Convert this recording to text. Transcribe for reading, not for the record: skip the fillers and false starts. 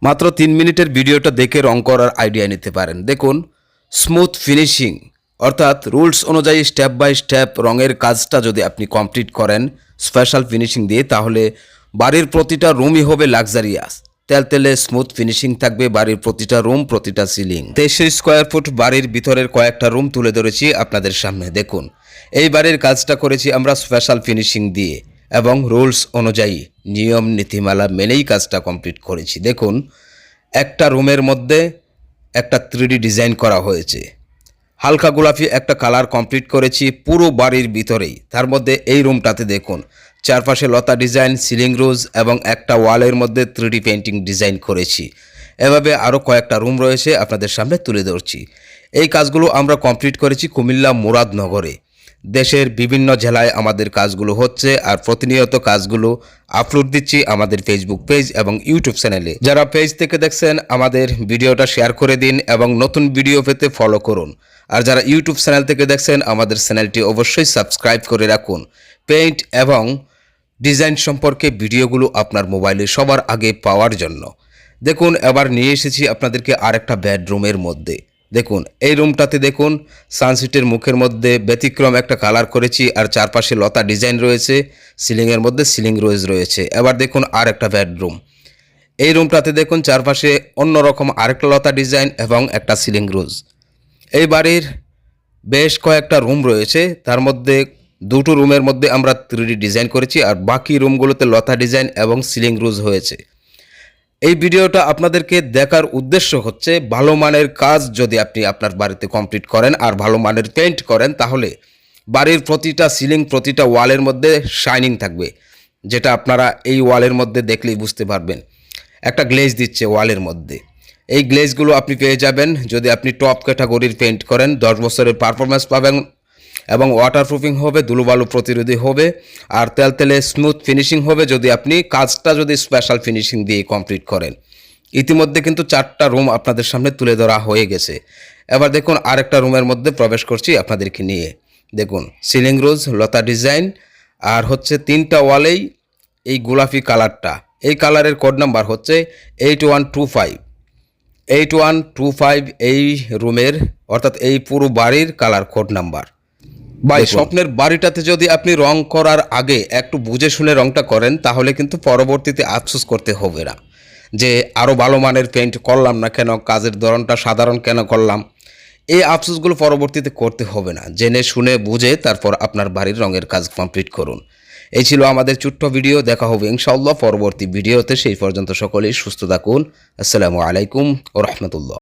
মাত্র 3 মিনিটের ভিডিওটা দেখে রং করার আইডিয়া নিতে পারেন। দেখুন, স্মুথ ফিনিশিং অর্থাৎ রুলস অনুযায়ী স্টেপ বাই স্টেপ রঙের কাজটা যদি আপনি কমপ্লিট করেন স্পেশাল ফিনিশিং দিয়ে, তাহলে বাড়ির প্রতিটা রুমই হবে লাক্সারিয়াস। তেলতেলে স্মুথ ফিনিশিং থাকবে বাড়ির প্রতিটা রুম, প্রতিটা সিলিং। 23 স্কোয়ার ফুট বাড়ির ভিতরের কয়েকটা রুম তুলে ধরেছি আপনাদের সামনে। দেখুন, এই বাড়ির কাজটা করেছি আমরা স্পেশাল ফিনিশিং দিয়ে এবং রুলস অনুযায়ী নিয়ম নীতিমালা মেনেই কাজটা কমপ্লিট করেছি। দেখুন, একটা রুমের মধ্যে একটা 3D ডিজাইন করা হয়েছে। হালকা গোলাপি একটা কালার কমপ্লিট করেছি পুরো বাড়ির ভিতরেই। তার মধ্যে এই রুমটাতে দেখুন চারপাশে লতা ডিজাইন, সিলিং রোজ এবং একটা ওয়ালের মধ্যে 3D পেন্টিং ডিজাইন করেছি। এভাবে আরও কয়েকটা রুম রয়েছে, আপনাদের সামনে তুলে ধরছি। এই কাজগুলো আমরা কমপ্লিট করেছি কুমিল্লা মুরাদনগরে। দেশের বিভিন্ন জেলায় আমাদের কাজগুলো হচ্ছে, আর প্রতিনিয়ত কাজগুলো আপলোড দিচ্ছি আমাদের ফেসবুক পেজ এবং ইউটিউব চ্যানেলে। যারা পেজ থেকে দেখছেন আমাদের ভিডিওটা শেয়ার করে দিন এবং নতুন ভিডিও পেতে ফলো করুন। আর যারা ইউটিউব চ্যানেল থেকে দেখছেন আমাদের চ্যানেলটি অবশ্যই সাবস্ক্রাইব করে রাখুন। পেইন্ট এবং ডিজাইন সম্পর্কে ভিডিওগুলো আপনার মোবাইলে সবার আগে পাওয়ার জন্য। দেখুন, এবার নিয়ে এসেছি আপনাদেরকে আরেকটা বেডরুমের মধ্যে। দেখুন, এই রুমটাতে দেখুন সানসিটের মুখের মধ্যে ব্যতিক্রম একটা কালার করেছি, আর চারপাশে লতা ডিজাইন রয়েছে, সিলিংয়ের মধ্যে সিলিং রোজ রয়েছে। এবার দেখুন আর একটা বেডরুম। এই রুমটাতে দেখুন চারপাশে অন্যরকম আরেকটা লতা ডিজাইন এবং একটা সিলিং রোজ। এই বাড়ির বেশ কয়েকটা রুম রয়েছে, তার মধ্যে দুটো রুমের মধ্যে আমরা 3D ডিজাইন করেছি, আর বাকি রুমগুলোতে লতা ডিজাইন এবং সিলিং রোজ হয়েছে। এই ভিডিওটা আপনাদেরকে দেখার উদ্দেশ্য হচ্ছে ভালো মানের কাজ যদি আপনি আপনার বাড়িতে কমপ্লিট করেন আর ভালো মানের পেইন্ট করেন, তাহলে বাড়ির প্রতিটা সিলিং, প্রতিটা ওয়ালের মধ্যে শাইনিং থাকবে, যেটা আপনারা এই ওয়ালের মধ্যে দেখলেই বুঝতে পারবেন। একটা গ্লেজ দিচ্ছে ওয়ালের মধ্যে। এই গ্লেজগুলো আপনি পেয়ে যাবেন যদি আপনি টপ ক্যাটাগরির পেইন্ট করেন। 10 বছরের পারফরমেন্স পাবেন এবং ওয়াটারপ্রুফিং হবে, ধুলোবালু প্রতিরোধী হবে, আর তেলতেলে স্মুথ ফিনিশিং হবে যদি আপনি কাজটা যদি স্পেশাল ফিনিশিং দিয়ে কমপ্লিট করেন। ইতিমধ্যে কিন্তু 4টা রুম আপনাদের সামনে তুলে ধরা হয়ে গেছে। এবার দেখুন আরেকটা রুমের মধ্যে প্রবেশ করছি আপনাদেরকে নিয়ে। দেখুন, সিলিং রোজ, লতা ডিজাইন, আর হচ্ছে 3টা ওয়ালেই এই গোলাপি কালারটা। এই কালারের কোড নাম্বার হচ্ছে 8125। 8125 এই রুমের অর্থাৎ এই পুরো বাড়ির কালার কোড নাম্বার। ভাই, স্বপ্নের বাড়িটাতে যদি আপনি রং করার আগে একটু বুঝে শুনে রংটা করেন, তাহলে কিন্তু পরবর্তীতে আফসোস করতে হবে না যে আরও ভালো মানের পেইন্ট করলাম না কেন, কাজের ধরনটা সাধারণ কেন করলাম। এই আফসোসগুলো পরবর্তীতে করতে হবে না। জেনে শুনে বুঝে তারপর আপনার বাড়ির রঙের কাজ কমপ্লিট করুন। এই ছিল আমাদের ছোট্ট ভিডিও। দেখা হবে ইনশাআল্লাহ পরবর্তী ভিডিওতে। সেই পর্যন্ত সকলেই সুস্থ থাকুন। আসসালামু আলাইকুম ওয়া রাহমাতুল্লাহ।